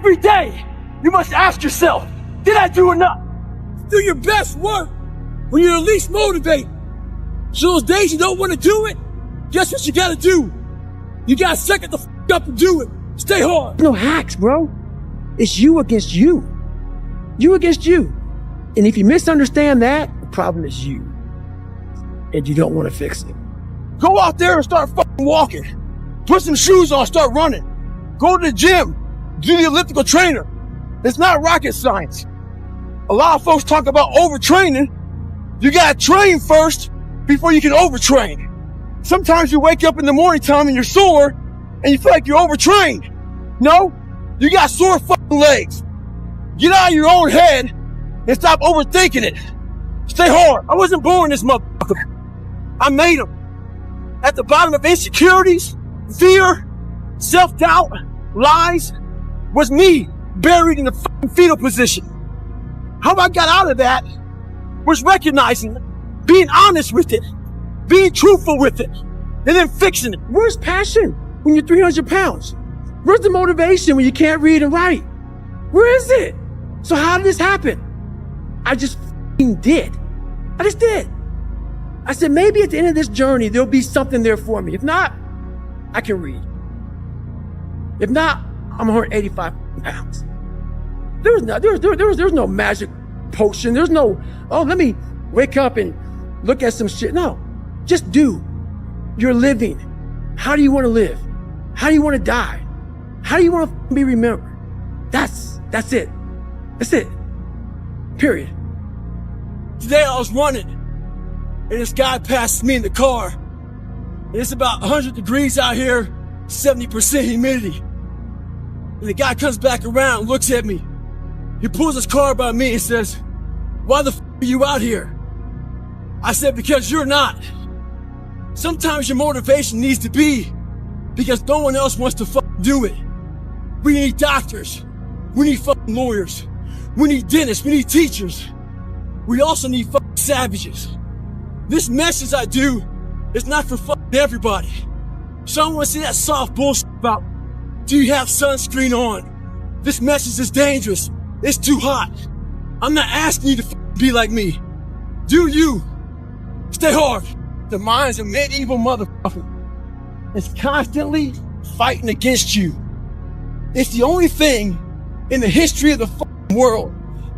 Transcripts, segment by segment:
Every day, you must ask yourself, did I do enough? Do your best work when you're least motivated. So those days you don't want to do it, guess what you gotta do? You gotta suck it the up and do it. Stay hard. No hacks, bro. It's you against you. You against you. And if you misunderstand that, the problem is you. And you don't want to fix it. Go out there and start fucking walking. Put some shoes on, start running. Go to the gym. Do the elliptical trainer. It's not rocket science. A lot of folks talk about overtraining. You gotta train first before you can overtrain. Sometimes you wake up in the morning time and you're sore and you feel like you're overtrained. No, you got sore fucking legs. Get out of your own head and stop overthinking it. Stay hard. I wasn't born this motherfucker. I made them. At the bottom of insecurities, fear, self-doubt, lies, was me buried in the fucking fetal position. How I got out of that was recognizing, being honest with it, being truthful with it, and then fixing it. Where's passion when you're 300 pounds? Where's the motivation when you can't read and write? Where is it? So how did this happen? I just did. I just did. I said, maybe at the end of this journey, there'll be something there for me. If not, I can read. If not, I'm 185 pounds. There's no magic potion. There's no, oh, let me wake up and look at some shit. No, just do. You're living. How do you want to live? How do you want to die? How do you want to be remembered? That's it. That's it. Period. Today I was running and this guy passed me in the car. And it's about 100 degrees out here, 70% humidity. And the guy comes back around, looks at me. He pulls his car by me and says, why the are you out here? I said, because you're not. Sometimes your motivation needs to be because no one else wants to do it. We need doctors. We need lawyers. We need dentists. We need teachers. We also need savages. This message I do is not for everybody. So I don't want to see that soft bullshit about, do you have sunscreen on? This message is dangerous. It's too hot. I'm not asking you to be like me. Do you? Stay hard. The mind's a medieval motherfucker. It's constantly fighting against you. It's the only thing in the history of the world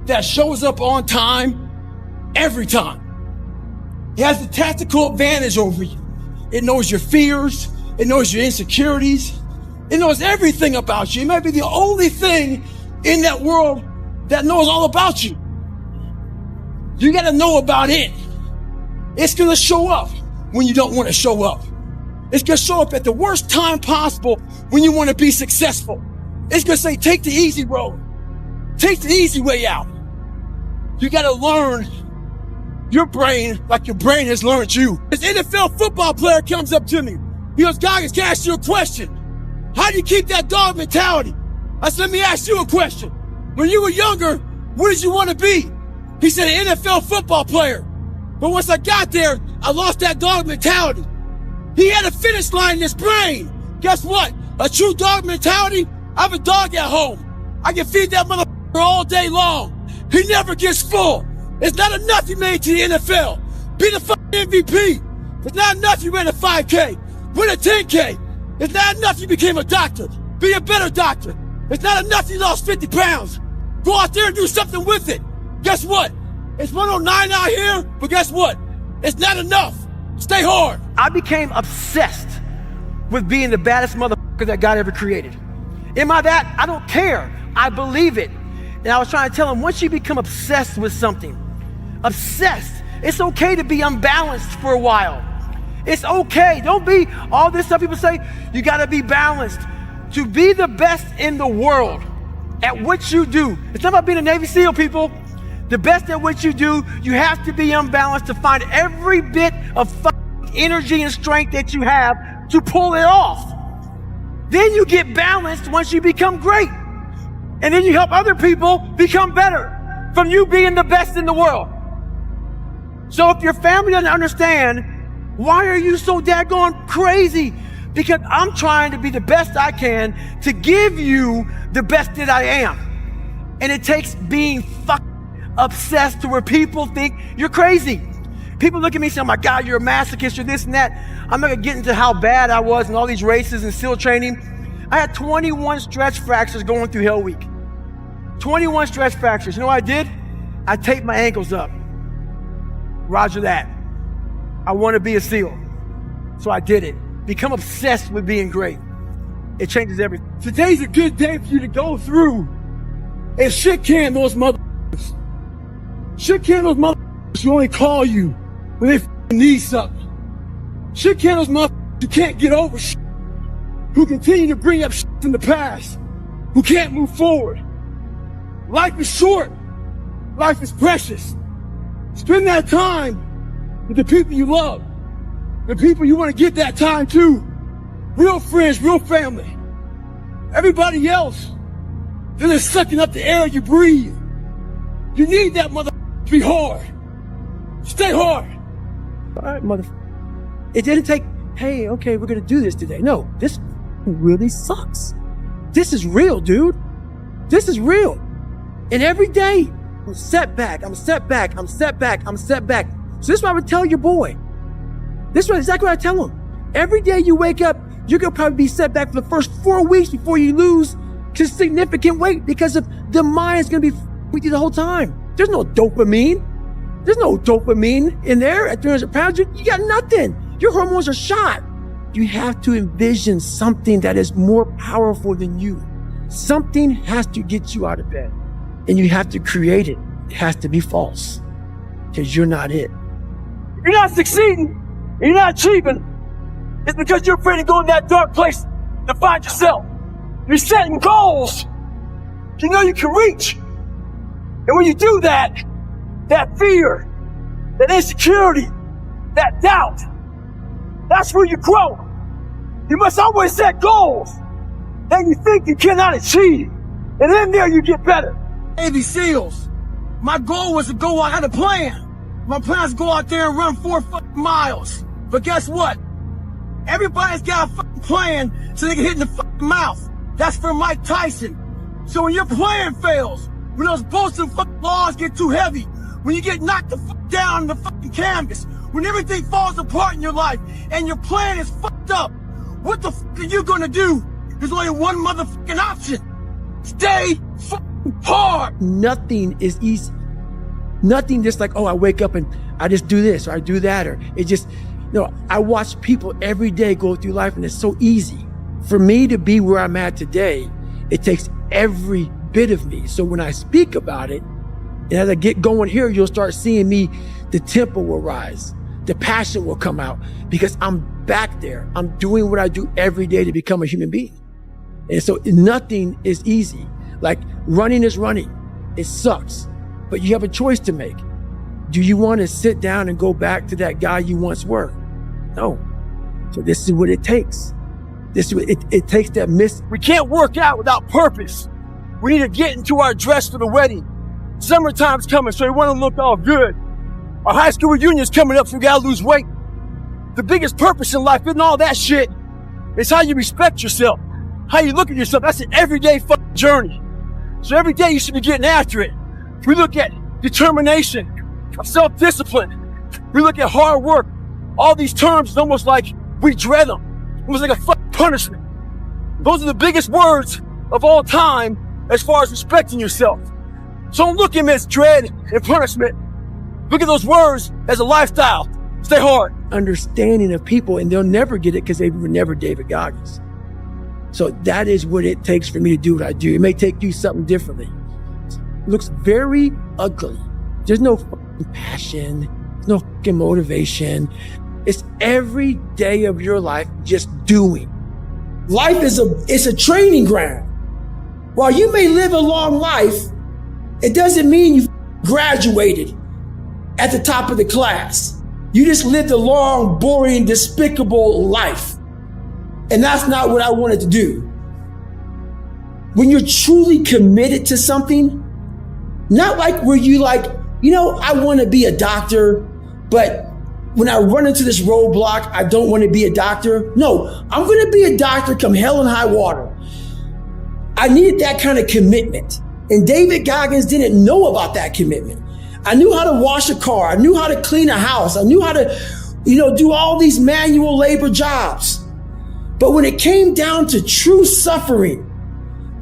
that shows up on time every time. It has the tactical advantage over you. It knows your fears. It knows your insecurities. It knows everything about you. It might be the only thing in that world that knows all about you. You gotta know about it. It's gonna show up when you don't want to show up. It's gonna show up at the worst time possible when you want to be successful. It's gonna say, take the easy road. Take the easy way out. You gotta learn your brain like your brain has learned you. This NFL football player comes up to me. He goes, Goggins, can I ask you a question? How do you keep that dog mentality? I said, let me ask you a question. When you were younger, what did you want to be? He said, an NFL football player. But once I got there, I lost that dog mentality. He had a finish line in his brain. Guess what? A true dog mentality, I have a dog at home. I can feed that motherfucker all day long. He never gets full. It's not enough you made to the NFL. Be the fucking MVP. It's not enough you ran a 5K. Win a 10K. It's not enough you became a doctor. Be a better doctor. It's not enough you lost 50 pounds. Go out there and do something with it. Guess what? It's 109 out here, but guess what? It's not enough. Stay hard. I became obsessed with being the baddest motherfucker that God ever created. Am I that? I don't care. I believe it. And I was trying to tell him, once you become obsessed with something, obsessed, it's okay to be unbalanced for a while. It's okay. Don't be all this stuff people say, you gotta be balanced. To be the best in the world at what you do, it's not about being a Navy SEAL, people. The best at what you do, you have to be unbalanced to find every bit of energy and strength that you have to pull it off. Then you get balanced once you become great. And then you help other people become better from you being the best in the world. So if your family doesn't understand, why are you so daggone crazy because I'm trying to be the best I can to give you the best that I am. And it takes being obsessed to where people think you're crazy. People look at me and say, oh my God, you're a masochist, you're this and that. I'm not gonna get into how bad I was in all these races and SEAL training. I had 21 stretch fractures going through Hell Week. 21 stretch fractures. You know what I did? I taped my ankles up. Roger that. I want to be a SEAL. So I did it. Become obsessed with being great. It changes everything. Today's a good day for you to go through and shit can those motherfuckers. Shit can those motherfuckers who only call you when they need something. Shit can those motherfuckers who can't get over shit. Who continue to bring up shit from the past. Who can't move forward. Life is short. Life is precious. Spend that time with the people you love. The people you want to give that time to. Real friends, real family. Everybody else, they're just sucking up the air you breathe. You need that motherfucker to be hard. Stay hard. All right, motherfucker. It didn't take, hey, okay, we're going to do this today. No, this really sucks. This is real, dude. This is real. And every day, I'm set back. So this is what I would tell your boy. This is exactly what I tell him. Every day you wake up, you're going to probably be set back for the first 4 weeks before you lose significant weight because of the mind is going to be with you the whole time. There's no dopamine. There's no dopamine in there at 300 pounds. You got nothing. Your hormones are shot. You have to envision something that is more powerful than you. Something has to get you out of bed. And you have to create it. It has to be false. Because you're not it. If you're not succeeding, and you're not achieving, it's because you're afraid to go in that dark place to find yourself. You're setting goals you know you can reach. And when you do that, that fear, that insecurity, that doubt, that's where you grow. You must always set goals that you think you cannot achieve. And in there you get better. Navy SEALs, my goal was to go, I had a plan. My plan was to go out there and run 4 miles. But guess what? Everybody's got a plan so they can hit in the mouth. That's for Mike Tyson. So when your plan fails, when those bolts and laws get too heavy, when you get knocked the down the canvas, when everything falls apart in your life and your plan is up, what the are you gonna do? There's only one motherfucking option. Stay hard. Nothing is easy. Nothing just like, oh, I wake up and I just do this or I do that, or it just, no, I watch people every day go through life and it's so easy. For me to be where I'm at today, it takes every bit of me. So when I speak about it, and as I get going here, you'll start seeing me, the tempo will rise, the passion will come out because I'm back there. I'm doing what I do every day to become a human being. And so nothing is easy. Like running is running. It sucks, but you have a choice to make. Do you want to sit down and go back to that guy you once were? No. So this is what it takes. It takes that We can't work out without purpose. We need to get into our dress for the wedding. Summertime's coming, so we want to look all good. Our high school reunion's coming up, so we gotta lose weight. The biggest purpose in life isn't all that shit. It's how you respect yourself, how you look at yourself. That's an everyday journey. So every day you should be getting after it. We look at determination, self-discipline. We look at hard work. All these terms is almost like we dread them. Almost like a punishment. Those are the biggest words of all time as far as respecting yourself. So don't look at them as dread and punishment. Look at those words as a lifestyle. Stay hard. Understanding of people, and they'll never get it because they were never David Goggins. So that is what it takes for me to do what I do. It may take you something differently. It looks very ugly. There's no passion. There's no motivation. It's every day of your life just doing. Life is a training ground. While you may live a long life, it doesn't mean you graduated at the top of the class. You just lived a long, boring, despicable life. And that's not what I wanted to do. When you're truly committed to something, not like where you like, I want to be a doctor, but when I run into this roadblock, I don't want to be a doctor. No, I'm going to be a doctor come hell and high water. I needed that kind of commitment. And David Goggins didn't know about that commitment. I knew how to wash a car. I knew how to clean a house. I knew how to, do all these manual labor jobs. But when it came down to true suffering,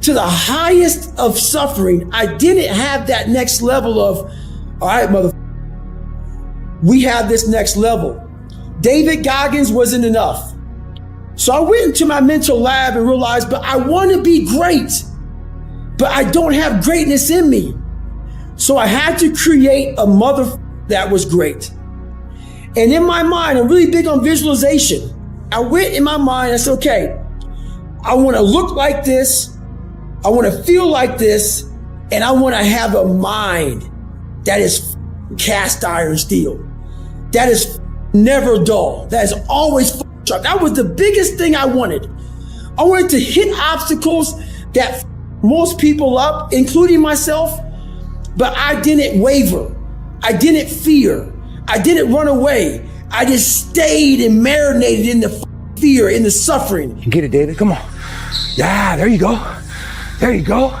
to the highest of suffering, I didn't have that next level of, all right, we have this next level. David Goggins wasn't enough. So I went into my mental lab and realized, but I want to be great, but I don't have greatness in me. So I had to create a mother that was great. And in my mind, I'm really big on visualization. I went in my mind, I said, okay, I want to look like this. I want to feel like this. And I want to have a mind that is cast iron steel. That is never dull. That is always sharp. That was the biggest thing I wanted. I wanted to hit obstacles that most people up, including myself, but I didn't waver. I didn't fear. I didn't run away. I just stayed and marinated in the fear, in the suffering. Get it, David. Come on. Yeah, there you go. There you go.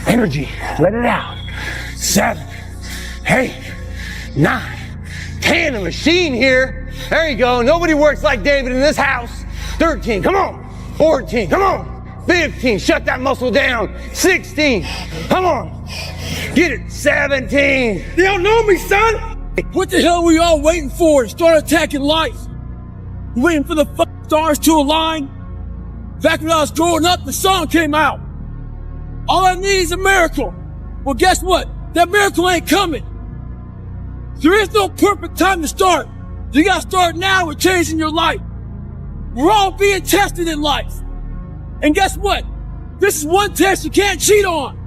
Energy. Let it out. 7, 8, 9, 10. A machine here. There you go. Nobody works like David in this house. 13. Come on. 14. Come on. 15. Shut that muscle down. 16. Come on. Get it. 17. They don't know me, son. What the hell were you all waiting for to start attacking life? Waiting for the stars to align? Back when I was growing up, the song came out. All I need is a miracle. Well, guess what? That miracle ain't coming. There is no perfect time to start. You gotta start now with changing your life. We're all being tested in life. And guess what? This is one test you can't cheat on.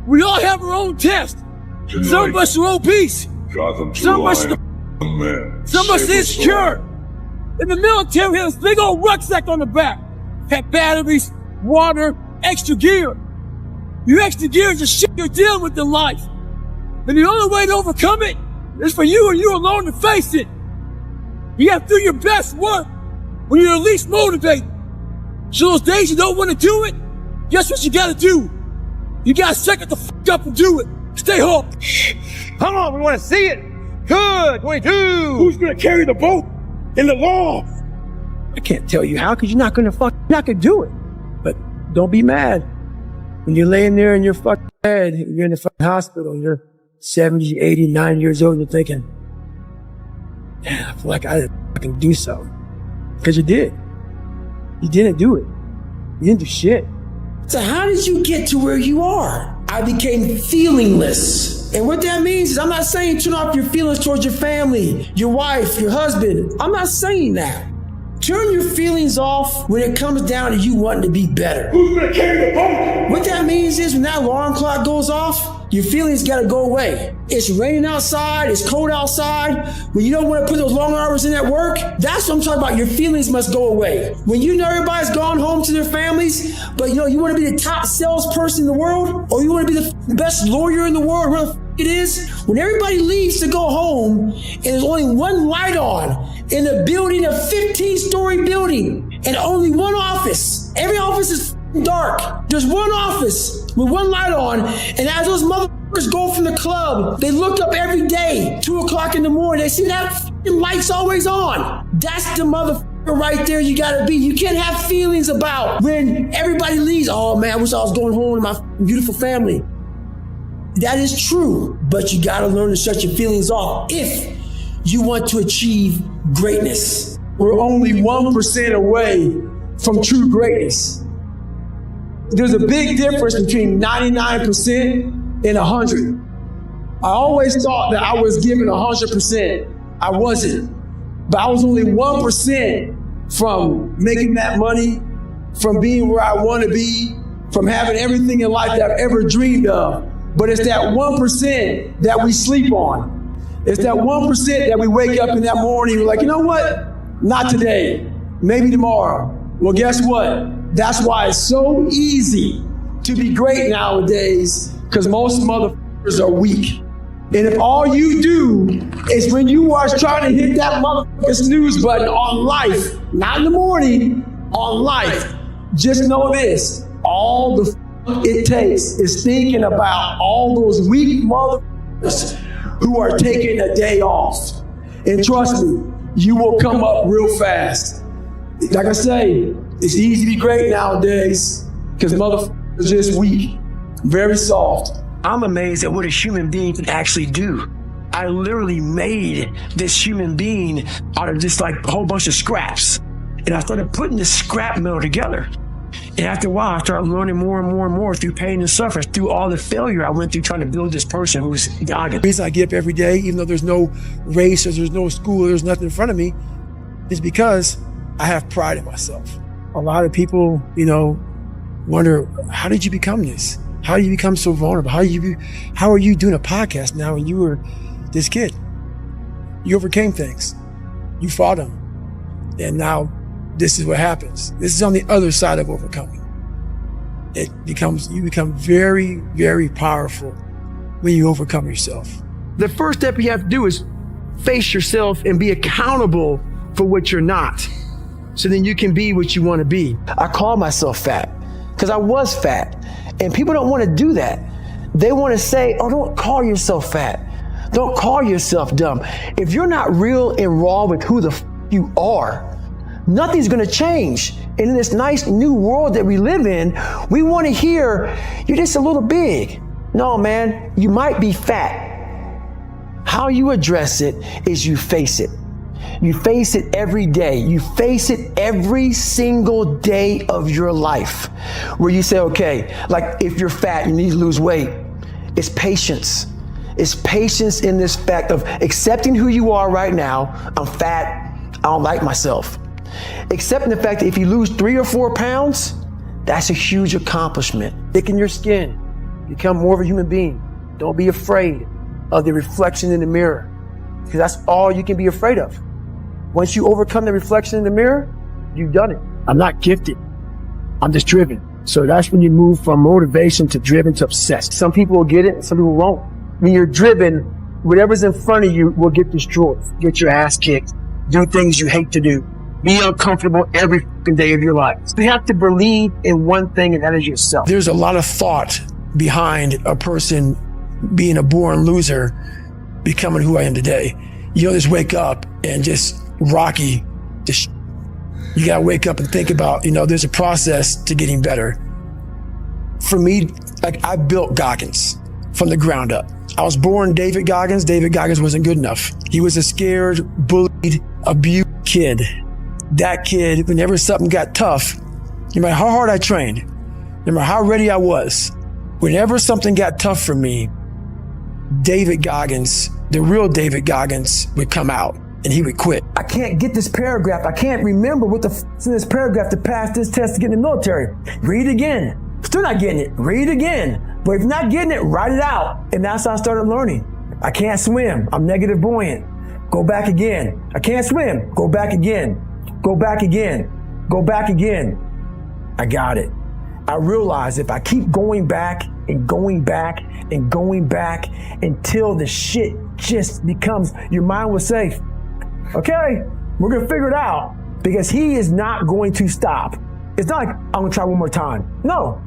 We all have our own test. Tonight, some of us are obese. Some of us are insecure. In the military, we had this big old rucksack on the back. Had batteries, water, extra gear. Your extra gear is the shit you're dealing with in life. And the only way to overcome it is for you and you alone to face it. You have to do your best work when you're least motivated. So those days you don't want to do it, guess what you gotta do? You gotta suck it the fuck up and do it. Stay home. Come on, we want to see it. Good. 22. Who's gonna carry the boat in the law? I can't tell you how, because you're not gonna do it. But don't be mad. When you're laying there in your fucking bed, you're in the fucking hospital, and you're 70, 80, 90 years old, and you're thinking, man, I feel like I didn't fucking do so. Because you did. You didn't do it. You didn't do shit. So how did you get to where you are? I became feelingless. And what that means is I'm not saying turn off your feelings towards your family, your wife, your husband. I'm not saying that. Turn your feelings off when it comes down to you wanting to be better. Who's gonna carry the boat? What that means is when that alarm clock goes off, your feelings gotta go away. It's raining outside, it's cold outside. When you don't want to put those long hours in at work, that's what I'm talking about. Your feelings must go away. When you know everybody's gone home to their families, but you want to be the top salesperson in the world, or you want to be the best lawyer in the world, whatever it is, when everybody leaves to go home and there's only one light on in a building, a 15-story building, and only one office. Every office is dark. There's one office with one light on, and as those motherfuckers go from the club, they look up every day, 2 o'clock in the morning, they see that light's always on. That's the motherfucker right there you gotta be. You can't have feelings about when everybody leaves. Oh man, I wish I was going home to my beautiful family. That is true, but you gotta learn to shut your feelings off if you want to achieve greatness. We're only 1% away from true greatness. There's a big difference between 99% and 100. I always thought that I was given 100%. I wasn't. But I was only 1% from making that money, from being where I want to be, from having everything in life that I've ever dreamed of. But it's that 1% that we sleep on. It's that 1% that we wake up in that morning, we're like, you know what? Not today, maybe tomorrow. Well, guess what? That's why it's so easy to be great nowadays, because most motherfuckers are weak. And if all you do is when you are trying to hit that motherfucking snooze button on life, not in the morning, on life, just know this, all the it takes is thinking about all those weak motherfuckers who are taking a day off. And trust me, you will come up real fast. Like I say, it's easy to be great nowadays because motherfuckers are just weak, very soft. I'm amazed at what a human being can actually do. I literally made this human being out of just like a whole bunch of scraps. And I started putting this scrap metal together. And after a while, I started learning more and more and more through pain and suffering, through all the failure I went through trying to build this person who's Goggins. The reason I get up every day, even though there's no race or there's no school, or there's nothing in front of me, is because I have pride in myself. A lot of people, wonder, how did you become this? How do you become so vulnerable? How are you doing a podcast now when you were this kid? You overcame things. You fought them. And now this is what happens. This is on the other side of overcoming. You become very, very powerful when you overcome yourself. The first step you have to do is face yourself and be accountable for what you're not. So then you can be what you want to be. I call myself fat because I was fat. And people don't want to do that. They want to say, oh, don't call yourself fat. Don't call yourself dumb. If you're not real and raw with who the you are, nothing's going to change. And in this nice new world that we live in, we want to hear, you're just a little big. No, man, you might be fat. How you address it is you face it. You face it every day. You face it every single day of your life where you say, okay, like if you're fat, you need to lose weight. It's patience. It's patience in this fact of accepting who you are right now. I'm fat. I don't like myself. Accepting the fact that if you lose 3 or 4 pounds, that's a huge accomplishment. Thicken your skin. Become more of a human being. Don't be afraid of the reflection in the mirror because that's all you can be afraid of. Once you overcome the reflection in the mirror, you've done it. I'm not gifted. I'm just driven. So that's when you move from motivation to driven to obsessed. Some people will get it, some people won't. When you're driven, whatever's in front of you will get destroyed. Get your ass kicked. Do things you hate to do. Be uncomfortable every fucking day of your life. You have to believe in one thing, and that is yourself. There's a lot of thought behind a person being a born loser, becoming who I am today. You don't just wake up and just rocky. You gotta wake up and think about, there's a process to getting better. For me, like I built Goggins from the ground up. I was born David Goggins. David Goggins wasn't good enough. He was a scared, bullied, abused kid. That kid, whenever something got tough, no matter how hard I trained, no matter how ready I was, whenever something got tough for me, David Goggins, the real David Goggins, would come out and he would quit. I can't get this paragraph. I can't remember what the f***'s in this paragraph to pass this test to get in the military. Read it again. Still not getting it. Read it again. But if you're not getting it, write it out. And that's how I started learning. I can't swim. I'm negative buoyant. Go back again. I can't swim. Go back again. Go back again. Go back again. I got it. I realized if I keep going back and going back and going back until the shit just becomes, your mind will say, okay, we're going to figure it out because he is not going to stop. It's not like I'm going to try one more time. No,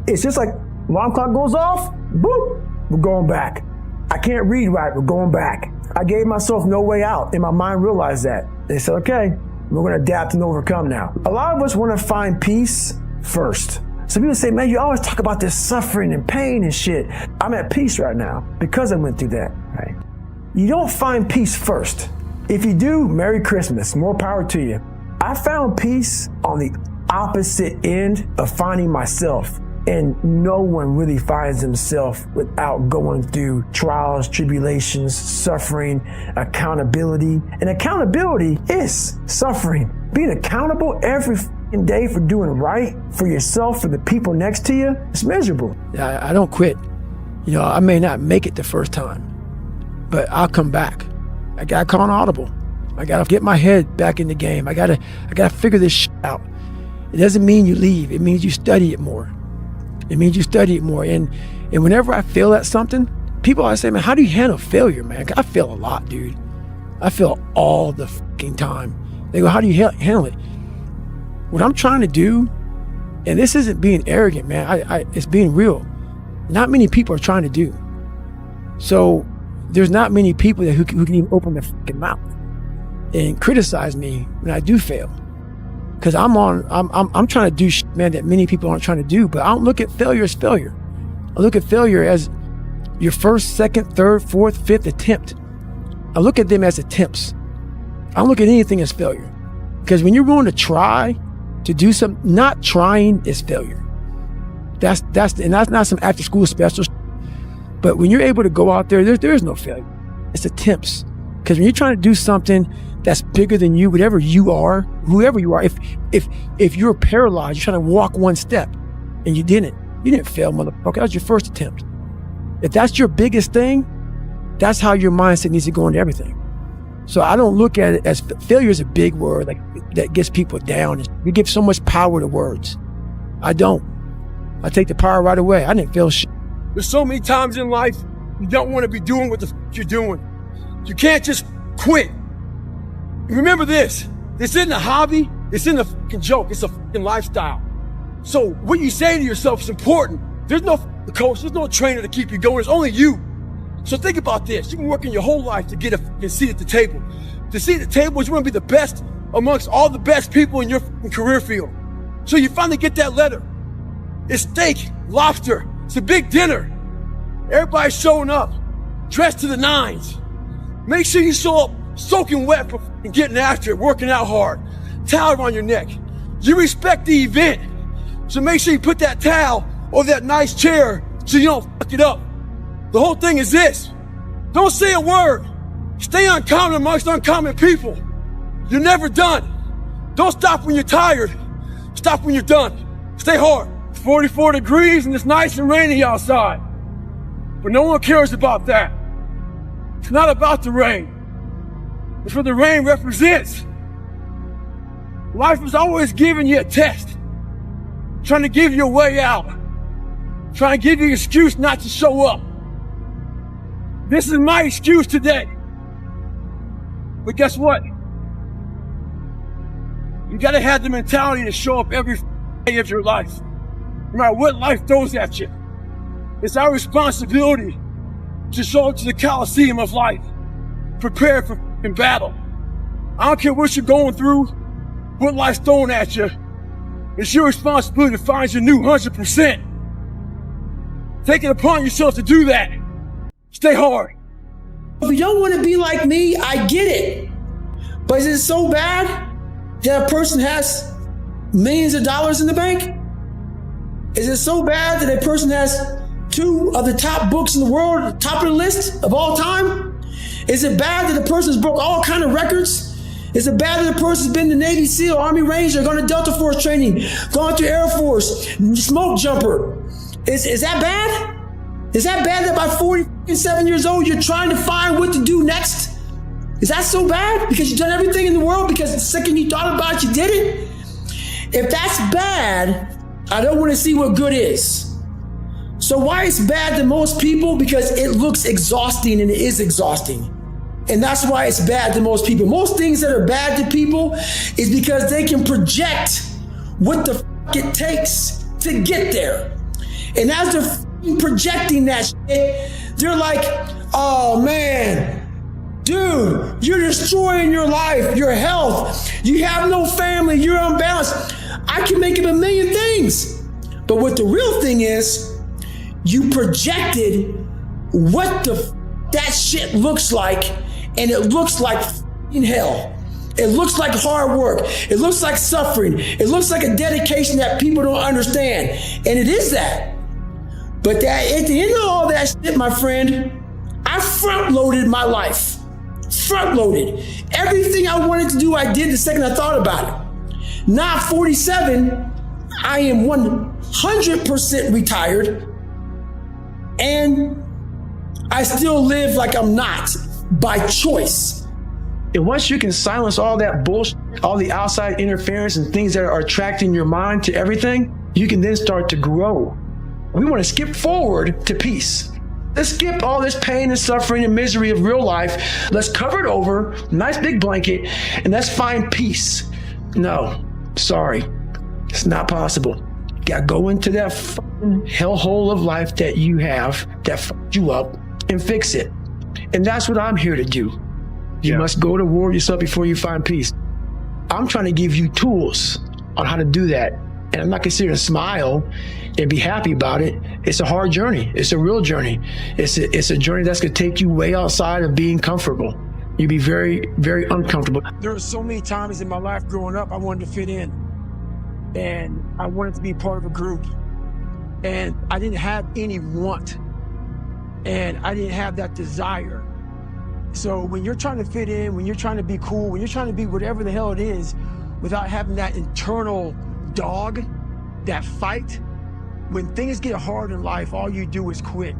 it's just like alarm clock goes off, boop, we're going back. I can't read right, we're going back. I gave myself no way out and my mind realized that. They said, okay, we're going to adapt and overcome now. A lot of us want to find peace first. Some people say, man, you always talk about this suffering and pain and shit. I'm at peace right now because I went through that, right? You don't find peace first. If you do, Merry Christmas, more power to you. I found peace on the opposite end of finding myself. And no one really finds himself without going through trials, tribulations, suffering, accountability. And accountability is suffering. Being accountable every day for doing right for yourself, for the people next to you, it's miserable. I don't quit. I may not make it the first time, but I'll come back. I gotta call an audible. I gotta get my head back in the game. I gotta figure this shit out. It doesn't mean you leave. It means you study it more. It means you study it more. And whenever I fail at something, people always say, man, how do you handle failure, man? I fail a lot, dude. I fail all the fucking time. They go, how do you handle it? What I'm trying to do, and this isn't being arrogant, man, it's being real. Not many people are trying to do. So there's not many people who can even open their fucking mouth and criticize me when I do fail. Because I'm trying to do shit, man, that many people aren't trying to do. But I don't look at failure as failure. I look at failure as your first, second, third, fourth, fifth attempt. I look at them as attempts. I don't look at anything as failure. Because when you're willing to try to do something, not trying is failure. That's not some after school special shit. But when you're able to go out there, there is no failure. It's attempts. Because when you're trying to do something that's bigger than you, whatever you are, whoever you are, if you're paralyzed, you're trying to walk one step and you didn't fail, motherfucker. That was your first attempt. If that's your biggest thing, that's how your mindset needs to go into everything. So I don't look at it as failure is a big word like that gets people down. You give so much power to words. I don't. I take the power right away. I didn't fail shit. There's so many times in life you don't want to be doing what the you're doing. You can't just quit. Remember this. This isn't a hobby. This isn't a fucking joke. It's a fucking lifestyle. So what you say to yourself is important. There's no coach. There's no trainer to keep you going. It's only you. So think about this. You've been working your whole life to get a seat at the table. The seat at the table is you want to be the best amongst all the best people in your career field. So you finally get that letter. It's steak, lobster. It's a big dinner. Everybody's showing up, dressed to the nines. Make sure you show up soaking wet for getting after it, working out hard. Towel around your neck. You respect the event. So make sure you put that towel over that nice chair so you don't fuck it up. The whole thing is this. Don't say a word. Stay uncommon amongst uncommon people. You're never done. Don't stop when you're tired. Stop when you're done. Stay hard. It's 44 degrees and it's nice and rainy outside. But no one cares about that. It's not about the rain. It's what the rain represents. Life is always giving you a test. Trying to give you a way out. Trying to give you an excuse not to show up. This is my excuse today. But guess what? You gotta have the mentality to show up every day of your life. No matter what life throws at you. It's our responsibility to show up to the Coliseum of life. Prepared for battle. I don't care what you're going through, what life's throwing at you. It's your responsibility to find your new 100%. Take it upon yourself to do that. Stay hard. If you don't want to be like me, I get it. But is it so bad that a person has millions of dollars in the bank? Is it so bad that a person has 2 of the top books in the world, top of the list of all time? Is it bad that a person's broke all kind of records? Is it bad that a person's been the Navy SEAL, Army Ranger, gone to Delta Force training, gone to Air Force, smoke jumper? Is that bad? Is that bad that by 47 years old, you're trying to find what to do next? Is that so bad? Because you've done everything in the world because the second you thought about it, you did it? If that's bad, I don't want to see what good is. So why it's bad to most people? Because it looks exhausting and it is exhausting. And that's why it's bad to most people. Most things that are bad to people is because they can project what the fuck it takes to get there. And as they're projecting that shit, they're like, oh man, dude, you're destroying your life, your health. You have no family, you're unbalanced. I can make it a million things. But what the real thing is, you projected what that shit looks like, and it looks like hell. It looks like hard work. It looks like suffering. It looks like a dedication that people don't understand. And it is that. But that at the end of all that shit, my friend, I front-loaded my life. Front-loaded. Everything I wanted to do, I did the second I thought about it. Now at 47, I am 100% retired. And I still live like I'm not, by choice. And once you can silence all that bullshit, all the outside interference and things that are attracting your mind to everything, you can then start to grow. We want to skip forward to peace. Let's skip all this pain and suffering and misery of real life. Let's cover it over, nice big blanket, and let's find peace. No, sorry, it's not possible. You gotta go into that fucking hellhole of life that you have that fucked you up and fix it. And that's what I'm here to do. You must go to war with yourself before you find peace. I'm trying to give you tools on how to do that. And I'm not considering to smile and be happy about it. It's a hard journey. It's a real journey. It's a journey that's gonna take you way outside of being comfortable. You'd be very, very uncomfortable. There were so many times in my life growing up, I wanted to fit in. And I wanted to be part of a group. And I didn't have any want. And I didn't have that desire. So when you're trying to fit in, when you're trying to be cool, when you're trying to be whatever the hell it is, without having that internal dog, that fight, when things get hard in life, all you do is quit.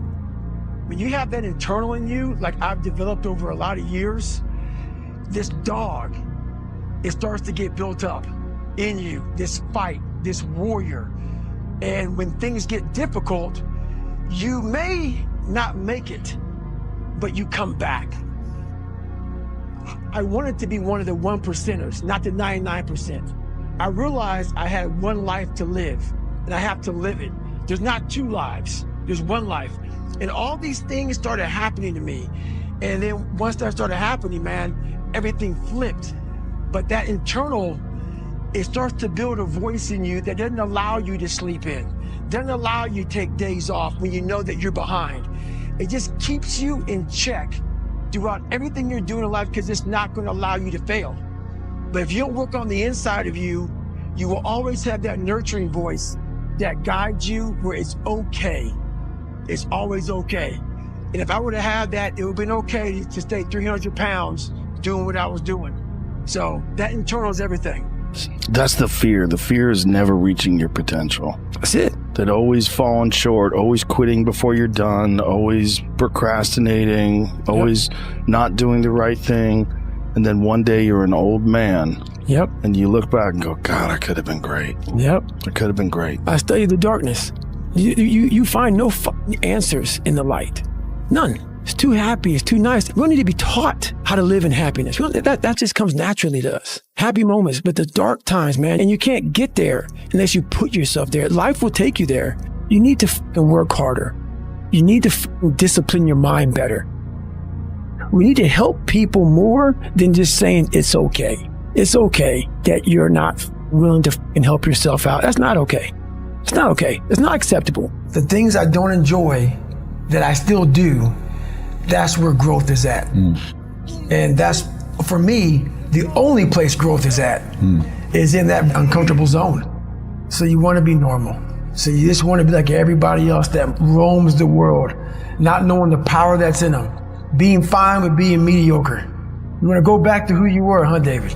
When you have that internal in you, like I've developed over a lot of years, this dog, it starts to get built up in you, this fight, this warrior. And when things get difficult, you may not make it, but you come back. I wanted to be one of the 1%ers, not the 99%. I realized I had one life to live, and I have to live it. There's not two lives, there's one life. And all these things started happening to me. And then once that started happening, man, everything flipped. But that internal, it starts to build a voice in you that doesn't allow you to sleep in, doesn't allow you to take days off when you know that you're behind. It just keeps you in check throughout everything you're doing in life, because it's not going to allow you to fail. But if you don't work on the inside of you, you will always have that nurturing voice that guides you where it's okay. It's always okay. And if I would have had that, it would have been okay to stay 300 pounds doing what I was doing. So that internal is everything. That's the fear. The fear is never reaching your potential. That's it. That always falling short, always quitting before you're done, always procrastinating, always not doing the right thing. And then one day you're an old man. Yep. And you look back and go, God, I could have been great. Yep. I could have been great. I study the darkness. You find no answers in the light. None. It's too happy. It's too nice. We don't need to be taught how to live in happiness. That just comes naturally to us. Happy moments, but the dark times, man, and you can't get there unless you put yourself there. Life will take you there. You need to work harder. You need to discipline your mind better. We need to help people more than just saying it's okay. It's okay that you're not willing to help yourself out. That's not okay. It's not okay. It's not acceptable. The things I don't enjoy that I still do, that's where growth is at. And that's, for me, the only place growth is at is in that uncomfortable zone. So you want to be normal. So you just want to be like everybody else that roams the world, not knowing the power that's in them, being fine with being mediocre. You want to go back to who you were, huh, David?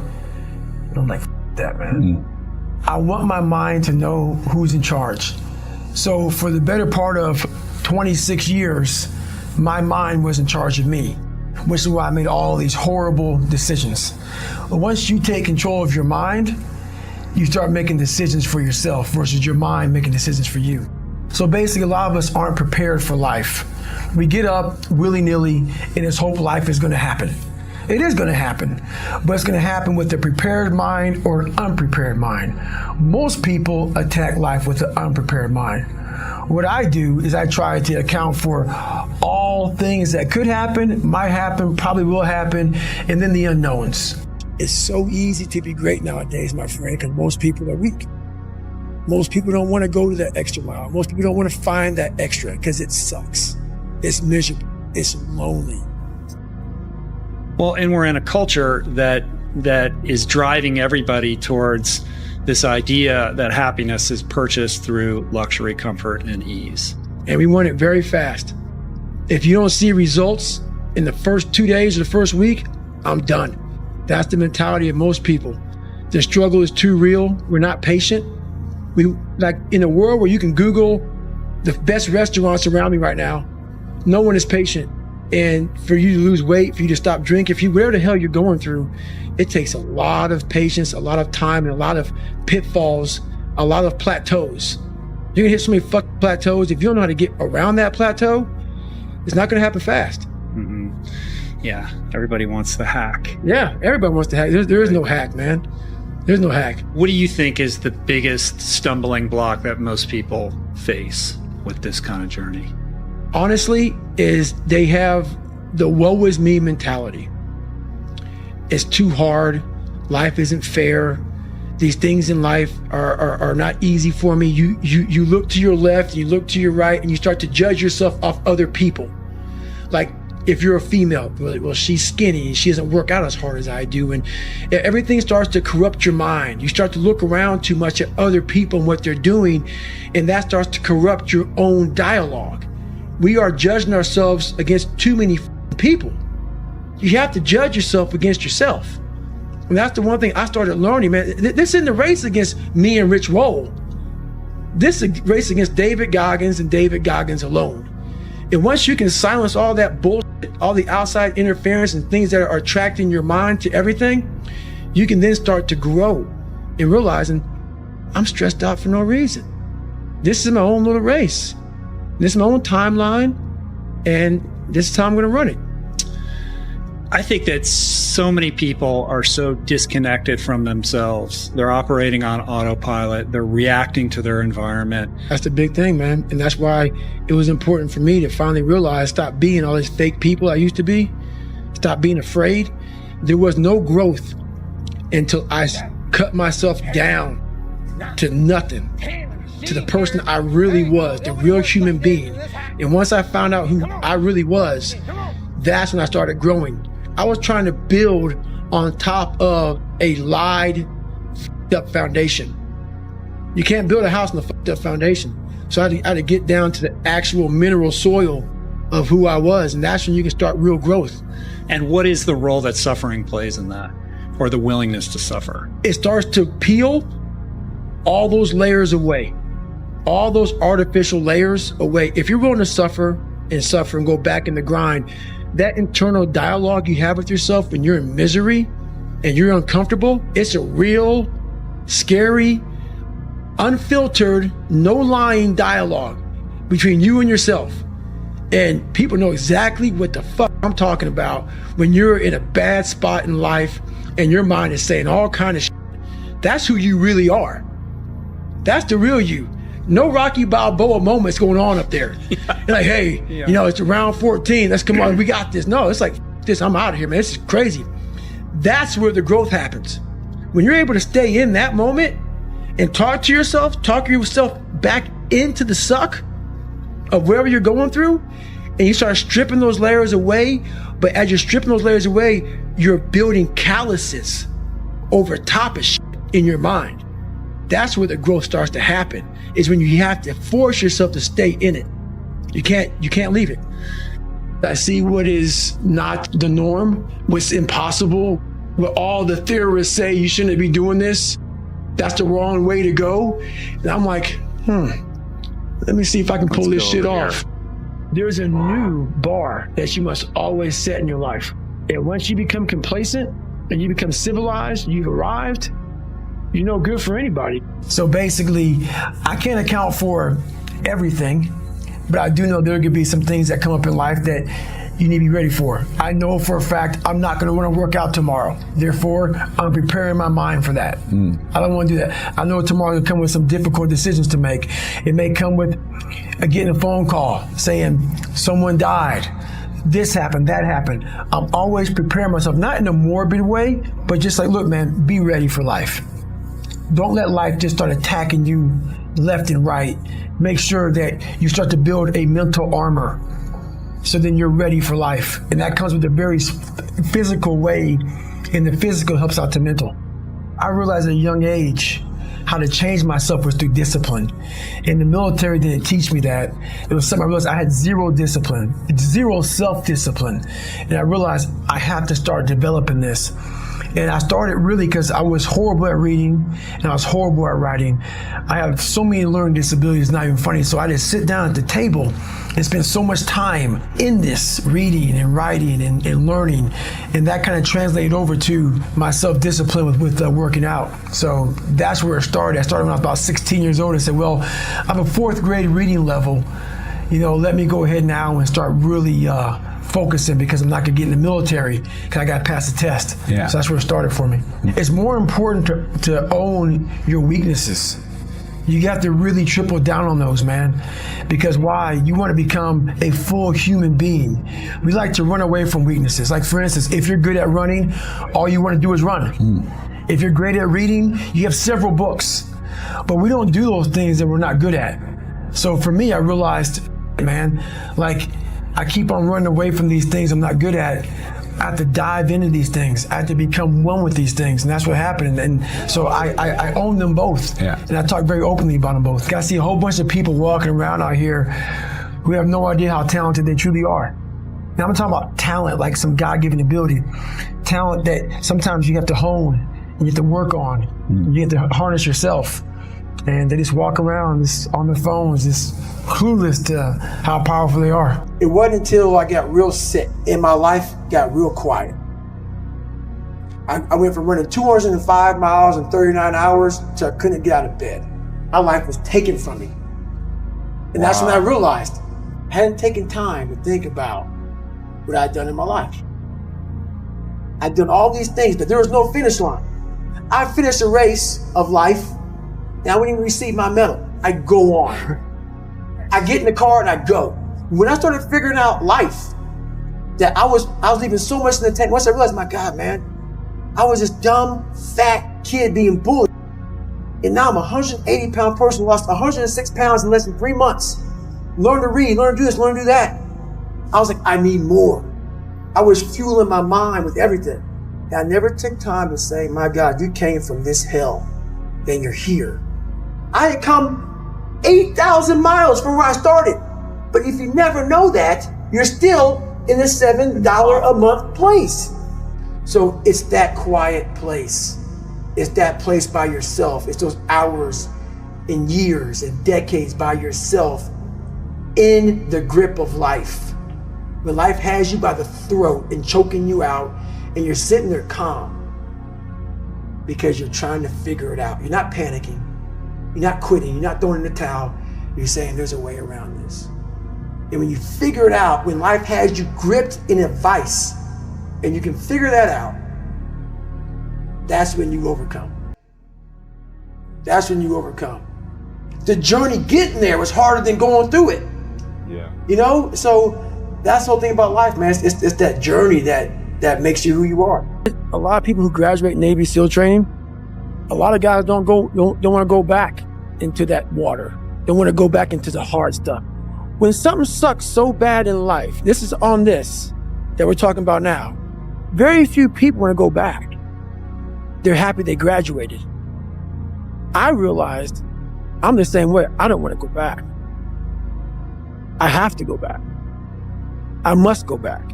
And I'm like, that, man. I want my mind to know who's in charge. So for the better part of 26 years, my mind was in charge of me, which is why I made all these horrible decisions. But once you take control of your mind, you start making decisions for yourself versus your mind making decisions for you. So basically, a lot of us aren't prepared for life. We get up willy-nilly and just hope life is gonna happen. It is gonna happen, but it's gonna happen with a prepared mind or an unprepared mind. Most people attack life with an unprepared mind. What I do is I try to account for all things that could happen, might happen, probably will happen, and then the unknowns. It's so easy to be great nowadays, my friend, because most people are weak. Most people don't want to go to that extra mile. Most people don't want to find that extra because it sucks. It's miserable. It's lonely. Well, and we're in a culture that is driving everybody towards this idea that happiness is purchased through luxury, comfort, and ease. And we want it very fast. If you don't see results in the first 2 days or the first week, I'm done. That's the mentality of most people. The struggle is too real. We're not patient. We, like in a world where you can Google the best restaurants around me right now, no one is patient. And for you to lose weight, for you to stop drinking, whatever the hell you're going through, it takes a lot of patience, a lot of time, and a lot of pitfalls, a lot of plateaus. You're gonna hit so many fucking plateaus. If you don't know how to get around that plateau, It's not going to happen fast. Yeah, everybody wants the hack. Yeah, everybody wants to hack. There is no hack, man. There's no hack. What do you think is the biggest stumbling block that most people face with this kind of journey? Honestly, is they have the woe is me mentality. It's too hard. Life isn't fair. These things in life are not easy for me. You look to your left, you look to your right, and you start to judge yourself off other people. Like, if you're a female, well, she's skinny and she doesn't work out as hard as I do. And everything starts to corrupt your mind. You start to look around too much at other people and what they're doing, and that starts to corrupt your own dialogue. We are judging ourselves against too many people. You have to judge yourself against yourself. And that's the one thing I started learning, man. This isn't a race against me and Rich Roll. This is a race against David Goggins and David Goggins alone. And once you can silence all that bullshit, all the outside interference and things that are attracting your mind to everything, you can then start to grow and realizing I'm stressed out for no reason. This is my own little race. This is my own timeline, and this is how I'm going to run it. I think that so many people are so disconnected from themselves. They're operating on autopilot. They're reacting to their environment. That's the big thing, man. And that's why it was important for me to finally realize, stop being all these fake people I used to be. Stop being afraid. There was no growth until I cut myself down to nothing, to the person I really was, the real human being. And once I found out who I really was, that's when I started growing. I was trying to build on top of a lied, up foundation. You can't build a house on a fucked up foundation. So I had to get down to the actual mineral soil of who I was, and that's when you can start real growth. And what is the role that suffering plays in that, or the willingness to suffer? It starts to peel all those layers away, all those artificial layers away. If you're willing to suffer and go back in the grind, that internal dialogue you have with yourself when you're in misery and you're uncomfortable, it's a real, scary, unfiltered, no lying dialogue between you and yourself. And people know exactly what the fuck I'm talking about when you're in a bad spot in life and your mind is saying all kind of shit. That's who you really are. That's the real you. No Rocky Balboa moments going on up there. You're like, hey, you know, it's round 14. Let's come on. We got this. No, it's like this. I'm out of here, man. This is crazy. That's where the growth happens. When you're able to stay in that moment and talk yourself back into the suck of wherever you're going through, and you start stripping those layers away. But as you're stripping those layers away, you're building calluses over top of shit in your mind. That's where the growth starts to happen, is when you have to force yourself to stay in it. You can't leave it. I see what is not the norm, what's impossible, what all the theorists say you shouldn't be doing this. That's the wrong way to go. And I'm like, let me see if I can pull this shit off. There's a new bar that you must always set in your life. And once you become complacent and you become civilized, you've arrived, you're no good for anybody. So basically, I can't account for everything, but I do know there could be some things that come up in life that you need to be ready for. I know for a fact I'm not going to want to work out tomorrow. Therefore, I'm preparing my mind for that. I don't want to do that. I know tomorrow will come with some difficult decisions to make. It may come with getting a phone call saying someone died. This happened, that happened. I'm always preparing myself, not in a morbid way, but just like, look, man, be ready for life. Don't let life just start attacking you left and right. Make sure that you start to build a mental armor so then you're ready for life. And that comes with a very physical way, and the physical helps out the mental. I realized at a young age how to change myself was through discipline. And the military didn't teach me that. It was something I realized I had zero discipline, zero self-discipline. And I realized I have to start developing this. And I started really because I was horrible at reading and I was horrible at writing. I have so many learning disabilities, it's not even funny. So I just sit down at the table and spend so much time in this reading and writing and learning. And that kind of translated over to my self-discipline with working out. So that's where it started. I started when I was about 16 years old and said, well, I have a 4th grade reading level. let me go ahead now and start really focusing, because I'm not gonna get in the military because I gotta pass the test. Yeah. So that's where it started for me. It's more important to own your weaknesses. You got to really triple down on those, man. Because why? You want to become a full human being. We like to run away from weaknesses. Like, for instance, if you're good at running, all you want to do is run. If you're great at reading, you have several books. But we don't do those things that we're not good at. So for me, I realized, man, like, I keep on running away from these things I'm not good at. I have to dive into these things. I have to become one with these things, and that's what happened. And so I own them both, and I talk very openly about them both. I see a whole bunch of people walking around out here who have no idea how talented they truly are. Now I'm talking about talent, like some God-given ability, talent that sometimes you have to hone and you have to work on. You have to harness yourself, and they just walk around just on their phones, just clueless to how powerful they are. It wasn't until I got real sick and my life got real quiet. I went from running 205 miles in 39 hours to I couldn't get out of bed. My life was taken from me. And that's when I realized I hadn't taken time to think about what I'd done in my life. I'd done all these things, but there was no finish line. I finished a race of life, and I wouldn't even receive my medal. I go on. I get in the car and I go. When I started figuring out life, that I was leaving so much in the tank. Once I realized, my God, man, I was this dumb, fat kid being bullied. And now I'm a 180-pound person, lost 106 pounds in less than 3 months. Learn to read, learn to do this, learn to do that. I was like, I need more. I was fueling my mind with everything. And I never took time to say, my God, you came from this hell, and you're here. I had come 8,000 miles from where I started. But if you never know that, you're still in a $7 a month place. So it's that quiet place. It's that place by yourself. It's those hours and years and decades by yourself in the grip of life. When life has you by the throat and choking you out, and you're sitting there calm because you're trying to figure it out. You're not panicking. You're not quitting. You're not throwing in the towel. You're saying there's a way around this. And when you figure it out, when life has you gripped in a vice, and you can figure that out, that's when you overcome. That's when you overcome. The journey getting there was harder than going through it. Yeah. So that's the whole thing about life, man. It's that journey that makes you who you are. A lot of people who graduate Navy SEAL training, a lot of guys don't want to go back into that water. Don't want to go back into the hard stuff. When something sucks so bad in life, this is on this that we're talking about now, very few people want to go back. They're happy they graduated. I realized I'm the same way. I don't want to go back. I have to go back. I must go back.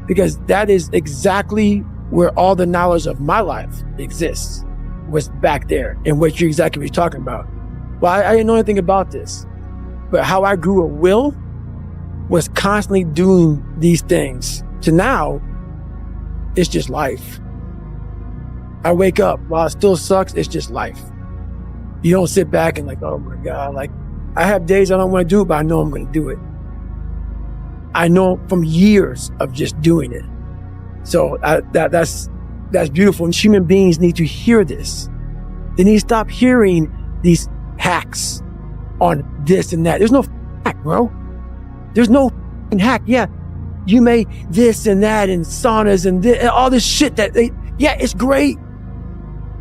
Because that is exactly where all the knowledge of my life exists, was back there, and what you're talking about. Well, I didn't know anything about this, but how I grew a will was constantly doing these things. To now, it's just life. I wake up, while it still sucks, it's just life. You don't sit back and like, oh my God, like I have days I don't want to do it, but I know I'm going to do it. I know from years of just doing it. So that's beautiful. And human beings need to hear this. They need to stop hearing these hacks on this and that. There's no hack, bro. There's no hack. Yeah, you may this and that and saunas and all this shit it's great.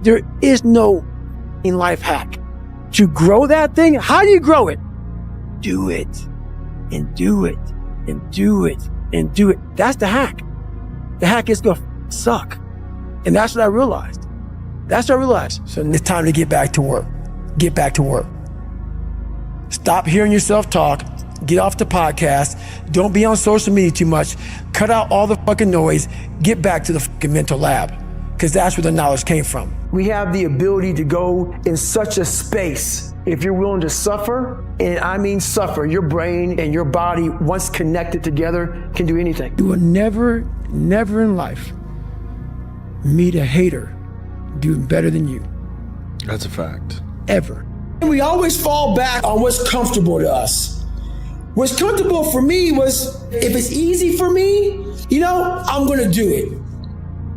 There is no life hack. To grow that thing, how do you grow it? Do it and do it and do it and do it. That's the hack. The hack is gonna suck. And that's what I realized. So it's time to get back to work. Get back to work. Stop hearing yourself talk. Get off the podcast. Don't be on social media too much. Cut out all the fucking noise. Get back to the fucking mental lab. Because that's where the knowledge came from. We have the ability to go in such a space. If you're willing to suffer, and I mean suffer, your brain and your body, once connected together, can do anything. You will never in life meet a hater doing better than you. That's a fact. Ever. We always fall back on what's comfortable to us. What's comfortable for me was, if it's easy for me, I'm gonna do it.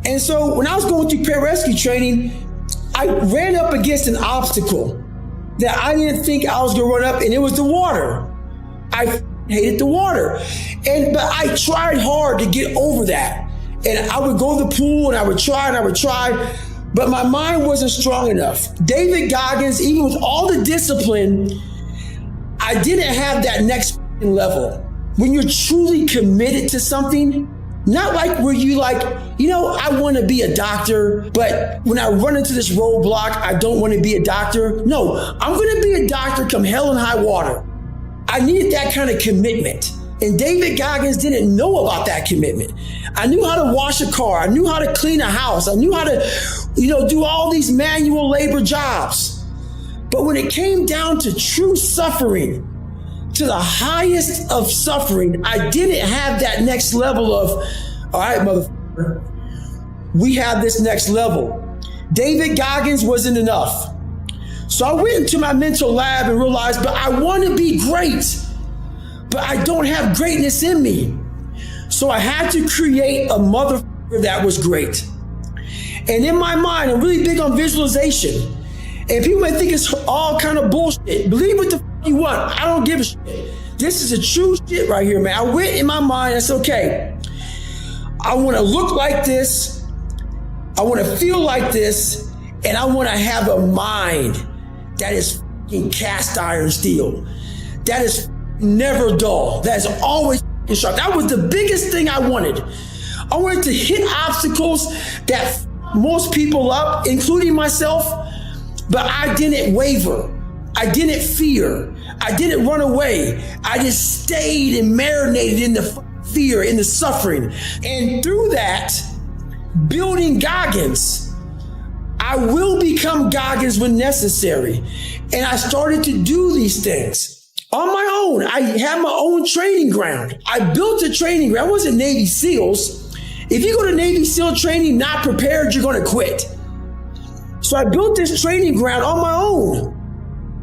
And so when I was going through pararescue training, I ran up against an obstacle that I didn't think I was gonna run up, and it was the water. I hated the water. But I tried hard to get over that. And I would go to the pool and I would try, but my mind wasn't strong enough. David Goggins, even with all the discipline, I didn't have that next level. When you're truly committed to something, not like where you I want to be a doctor, but when I run into this roadblock, I don't want to be a doctor. No, I'm going to be a doctor come hell and high water. I needed that kind of commitment. And David Goggins didn't know about that commitment. I knew how to wash a car. I knew how to clean a house. I knew how to, do all these manual labor jobs. But when it came down to true suffering, to the highest of suffering, I didn't have that next level of, all right, motherfucker, we have this next level. David Goggins wasn't enough. So I went into my mental lab and realized, but I want to be great, but I don't have greatness in me. So I had to create a motherfucker that was great. And in my mind, I'm really big on visualization. And people may think it's all kind of bullshit. Believe what the fuck you want. I don't give a shit. This is a true shit right here, man. I went in my mind, I said, okay, I want to look like this. I want to feel like this. And I want to have a mind that is fucking cast iron steel. That is never dull. That is always sharp. That was the biggest thing I wanted. I wanted to hit obstacles that most people up, including myself, but I didn't waver. I didn't fear. I didn't run away. I just stayed and marinated in the fear, in the suffering. And through that, building Goggins, I will become Goggins when necessary. And I started to do these things on my own. I had my own training ground. I built a training ground. I wasn't Navy SEALs. If you go to Navy SEAL training not prepared, you're going to quit. So I built this training ground on my own.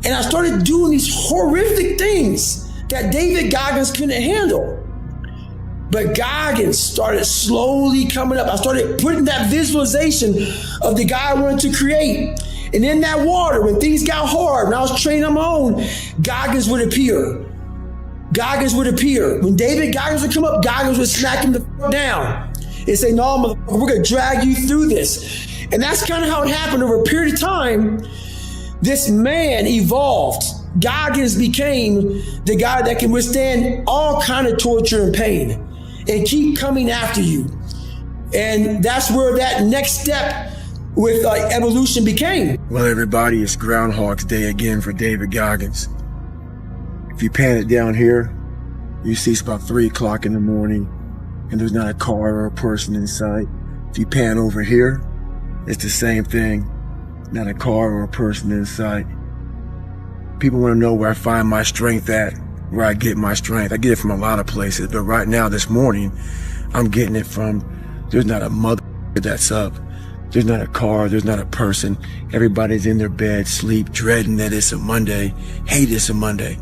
And I started doing these horrific things that David Goggins couldn't handle. But Goggins started slowly coming up. I started putting that visualization of the guy I wanted to create. And in that water, when things got hard, when I was training on my own, Goggins would appear. Goggins would appear. When David Goggins would come up, Goggins would smack him the fuck down and say, no, motherfucker, we're going to drag you through this. And that's kind of how it happened over a period of time. This man evolved. Goggins became the guy that can withstand all kind of torture and pain and keep coming after you. And that's where that next step with evolution became. Well, everybody, it's Groundhog's Day again for David Goggins. If you pan it down here, you see it's about 3 o'clock in the morning and there's not a car or a person in sight. If you pan over here, it's the same thing. Not a car or a person in sight. People want to know where I find my strength at, where I get my strength. I get it from a lot of places, but right now, this morning, I'm getting it from, there's not a mother that's up. There's not a car, there's not a person. Everybody's in their bed, sleep, dreading that it's a Monday, hate it's a Monday.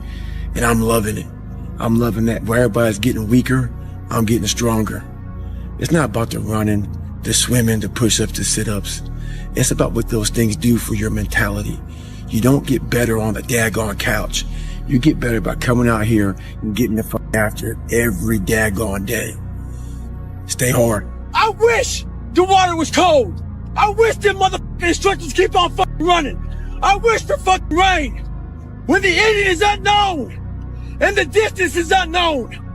And I'm loving it. I'm loving that. Where everybody's getting weaker, I'm getting stronger. It's not about the running, the swimming, the push-ups, the sit-ups. It's about what those things do for your mentality. You don't get better on the daggone couch. You get better by coming out here and getting the fuck after it every daggone day. Stay hard. I wish the water was cold. I wish them motherfucking instructors keep on fucking running. I wish the fucking rain. When the ending is unknown and the distance is unknown,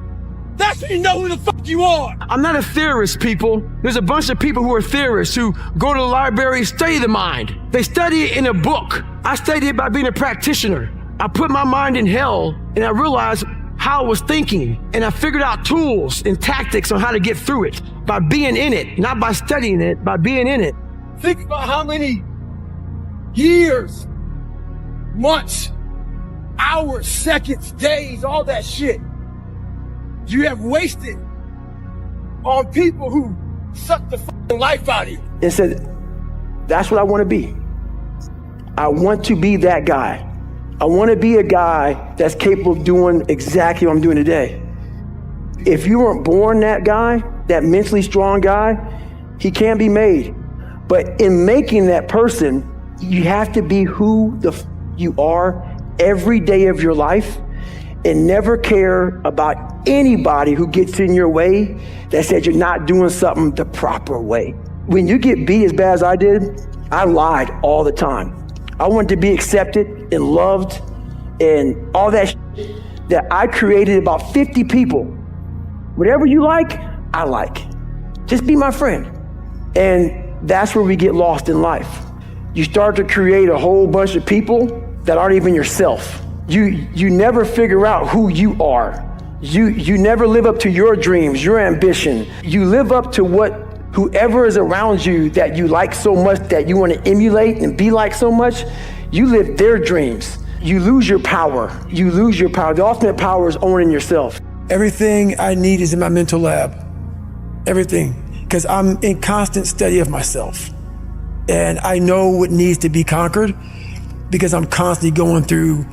that's when you know who the fuck you are. I'm not a theorist, people. There's a bunch of people who are theorists who go to the library, study the mind. They study it in a book. I studied it by being a practitioner. I put my mind in hell and I realized how I was thinking. And I figured out tools and tactics on how to get through it by being in it, not by studying it, by being in it. Think about how many years, months, hours, seconds, days, all that shit you have wasted on people who suck the fucking life out of you. And said, that's what I want to be. I want to be that guy. I want to be a guy that's capable of doing exactly what I'm doing today. If you weren't born that guy, that mentally strong guy, he can't be made. But in making that person, you have to be who you are every day of your life and never care about anybody who gets in your way that says you're not doing something the proper way. When you get beat as bad as I did, I lied all the time. I wanted to be accepted and loved and all that shit that I created about 50 people. Whatever you like, I like. Just be my friend. And that's where we get lost in life. You start to create a whole bunch of people that aren't even yourself. You never figure out who you are. You never live up to your dreams, your ambition. You live up to whoever is around you that you like so much, that you want to emulate and be like so much. You live their dreams. You lose your power. You lose your power. The ultimate power is owning yourself. Everything I need is in my mental lab. Everything. Because I'm in constant study of myself. And I know what needs to be conquered because I'm constantly going through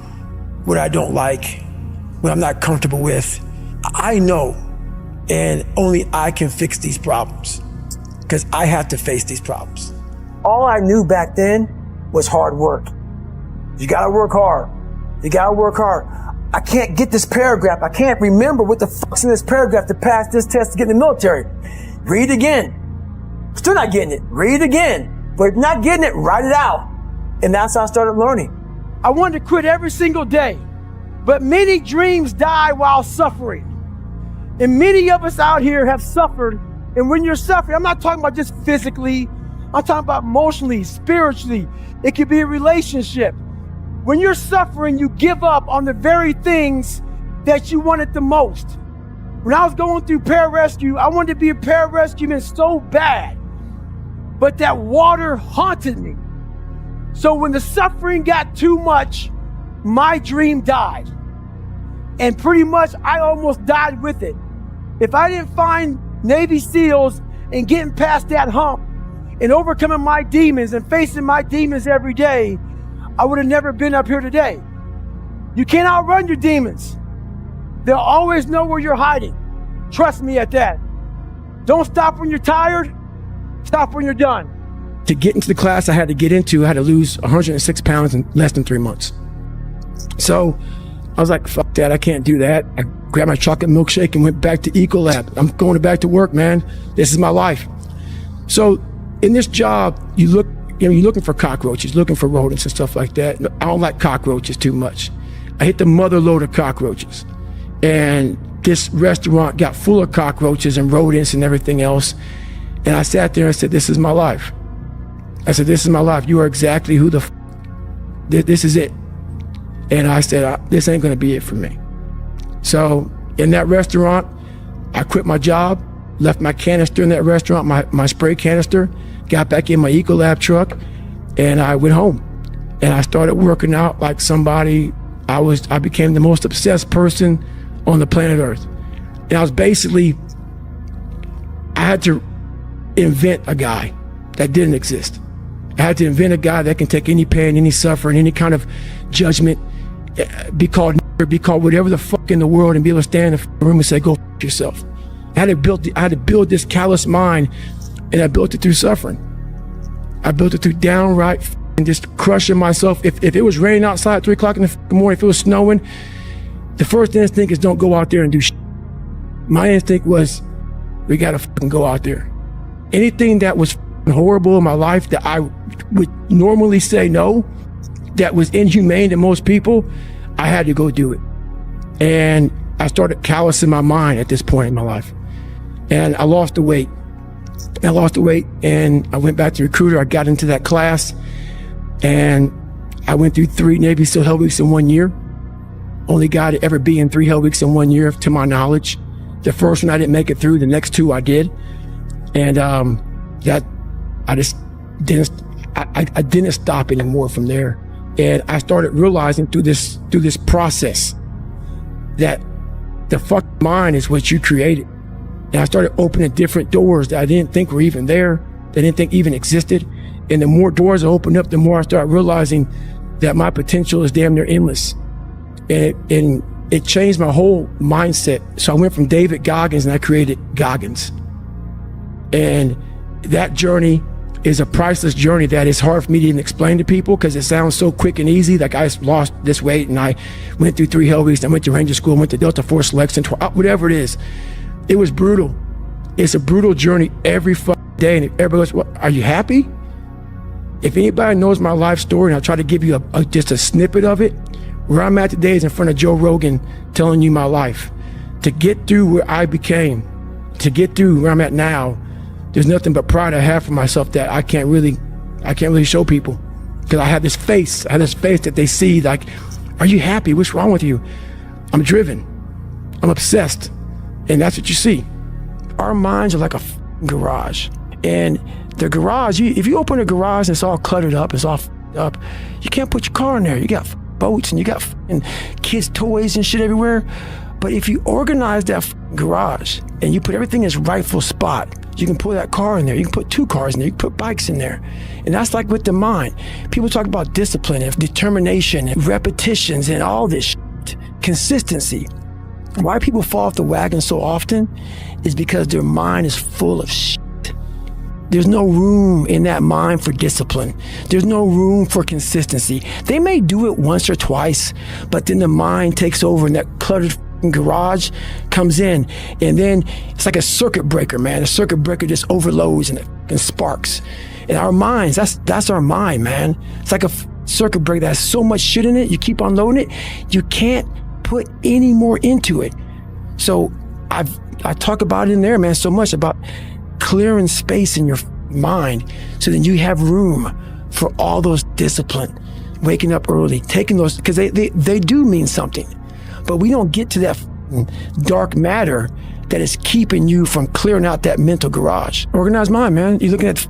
what I don't like, what I'm not comfortable with. I know, and only I can fix these problems because I have to face these problems. All I knew back then was hard work. You gotta work hard. You gotta work hard. I can't get this paragraph. I can't remember what the fuck's in this paragraph to pass this test to get in the military. Read it again. Still not getting it. Read it again. But if not getting it, write it out. And that's how I started learning. I wanted to quit every single day, but many dreams die while suffering. And many of us out here have suffered. And when you're suffering, I'm not talking about just physically, I'm talking about emotionally, spiritually. It could be a relationship. When you're suffering, you give up on the very things that you wanted the most. When I was going through pararescue, I wanted to be a pararescueman so bad, but that water haunted me. So when the suffering got too much, my dream died. And pretty much I almost died with it. If I didn't find Navy SEALs and getting past that hump and overcoming my demons and facing my demons every day, I would have never been up here today. You can't outrun your demons. They'll always know where you're hiding. Trust me at that. Don't stop when you're tired. Stop when you're done. To get into the class I had to get into, I had to lose 106 pounds in less than 3 months. So I was like, fuck that, I can't do that. I grabbed my chocolate milkshake and went back to Ecolab. I'm going back to work, man. This is my life. So in this job, you're looking for cockroaches, looking for rodents and stuff like that. I don't like cockroaches too much. I hit the mother load of cockroaches. And this restaurant got full of cockroaches and rodents and everything else. And I sat there and said, this is my life. I said, this is my life. You are exactly who this is it. And I said, this ain't gonna be it for me. So in that restaurant, I quit my job, left my canister in that restaurant, my spray canister, got back in my Ecolab truck, and I went home. And I started working out like somebody, I became the most obsessed person on the planet Earth. And I had to invent a guy that didn't exist. I had to invent a guy that can take any pain, any suffering, any kind of judgment, be called whatever the fuck in the world, and be able to stand in the room and say, go fuck yourself. I had to build this callous mind, and I built it through suffering. I built it through downright and just crushing myself. If it was raining outside at 3 o'clock in the morning, if it was snowing, the first instinct is don't go out there and do shit. My instinct was, we gotta fucking go out there. Anything that was horrible in my life that I would normally say no, that was inhumane to most people, I had to go do it. And I started callousing my mind at this point in my life. And I lost the weight. And I went back to recruiter. I got into that class, and I went through 3 Navy SEAL Hell Weeks in 1 year. Only guy to ever be in 3 Hell Weeks in 1 year, to my knowledge. The first one I didn't make it through. The next 2 I did. And I didn't stop anymore from there. And I started realizing through this process that the fuck mind is what you created. And I started opening different doors that I didn't think were even there, that I didn't think even existed. And the more doors I opened up, the more I started realizing that my potential is damn near endless. And it changed my whole mindset. So I went from David Goggins and I created Goggins. And that journey is a priceless journey that is hard for me to even explain to people because it sounds so quick and easy. Like I lost this weight and I went through 3 hell weeks. I went to Ranger School, went to Delta Force Selection, whatever it is. It was brutal. It's a brutal journey every fucking day. And everybody goes, well, are you happy? If anybody knows my life story, and I'll try to give you just a snippet of it, where I'm at today is in front of Joe Rogan telling you my life. To get through where I became, to get through where I'm at now, there's nothing but pride I have for myself that I can't really show people. Because I have this face that they see like, are you happy? What's wrong with you? I'm driven. I'm obsessed. And that's what you see. Our minds are like a garage. And the garage, if you open a garage and it's all cluttered up, it's all up, you can't put your car in there. You got boats and you got kids' toys and shit everywhere. But if you organize that garage and you put everything in its rightful spot, you can put that car in there. You can put 2 cars in there. You can put bikes in there. And that's like with the mind. People talk about discipline and determination and repetitions and all this shit. Consistency. Why people fall off the wagon so often is because their mind is full of shit. There's no room in that mind for discipline. There's no room for consistency. They may do it once or twice, but then the mind takes over and that cluttered garage comes in, and then it's like a circuit breaker, man. A circuit breaker just overloads and it sparks. And our minds, that's our mind, man. It's like a circuit breaker that has so much shit in it, you keep on loading it, you can't put any more into it. So I talk about it in there, man, so much about clearing space in your mind so then you have room for all those discipline, waking up early, taking those, because they do mean something. But we don't get to that dark matter that is keeping you from clearing out that mental garage. Organized mind, man. You're looking at,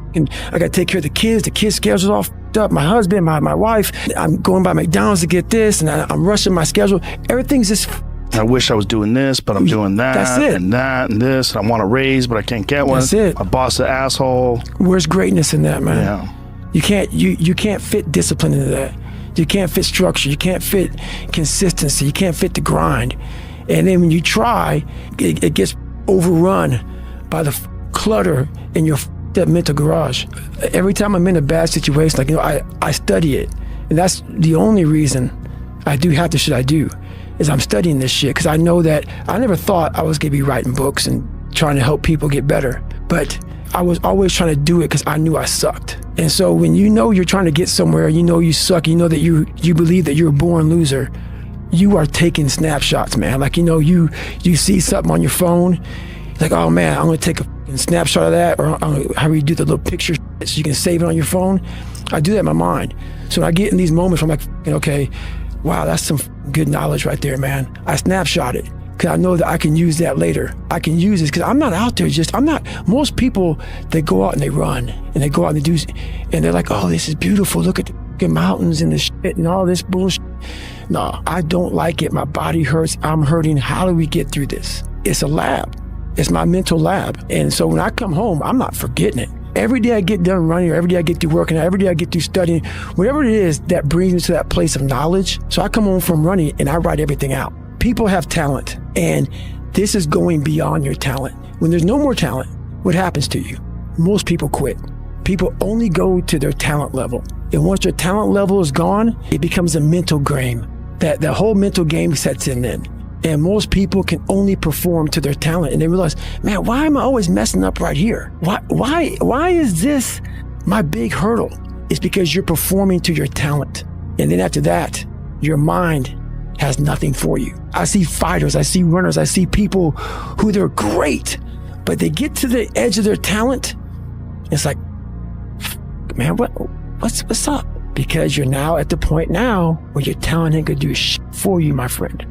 I got to take care of the kids schedule's all f***ed up. My husband, my wife, I'm going by McDonald's to get this, and I'm rushing my schedule. Everything's just I wish I was doing this, but I'm doing that. That's it. And that and this. And I want a raise, but I can't get one. That's it. My boss is an asshole. Where's greatness in that, man? Yeah. You can't fit discipline into that. You can't fit structure. You can't fit consistency. You can't fit the grind. And then when you try, it gets overrun by the clutter in your that mental garage. Every time I'm in a bad situation, like, I study it. And that's the only reason I do half the shit I do, is I'm studying this shit, because I know that I never thought I was gonna be writing books and trying to help people get better. But I was always trying to do it because I knew I sucked. And so when you know you're trying to get somewhere, you know you suck, you know that you believe that you're a born loser, you are taking snapshots, man. Like, you see something on your phone, like, oh man, I'm gonna take a snapshot of that, or how you do the little picture so you can save it on your phone. I do that in my mind. So when I get in these moments, I'm like, okay, wow, that's some good knowledge right there, man. I snapshot it, because I know that I can use that later. I can use this, because I'm not out there most people, they go out and they run, and they go out and they do, and they're like, oh, this is beautiful. Look at the mountains and the shit and all this bullshit. No, I don't like it. My body hurts. I'm hurting. How do we get through this? It's a lab. It's my mental lab. And so when I come home, I'm not forgetting it. Every day I get done running, or every day I get through working, every day I get through studying, whatever it is that brings me to that place of knowledge. So I come home from running and I write everything out. People have talent, and this is going beyond your talent. When there's no more talent, what happens to you? Most people quit. People only go to their talent level. And once their talent level is gone, it becomes a mental game. That whole mental game sets in then. And most people can only perform to their talent, and they realize, man, why am I always messing up right here? Why is this my big hurdle? It's because you're performing to your talent. And then after that, your mind has nothing for you. I see fighters, I see runners, I see people who they're great, but they get to the edge of their talent. It's like, man, what's up? Because you're now at the point now where your talent ain't gonna do shit for you, my friend.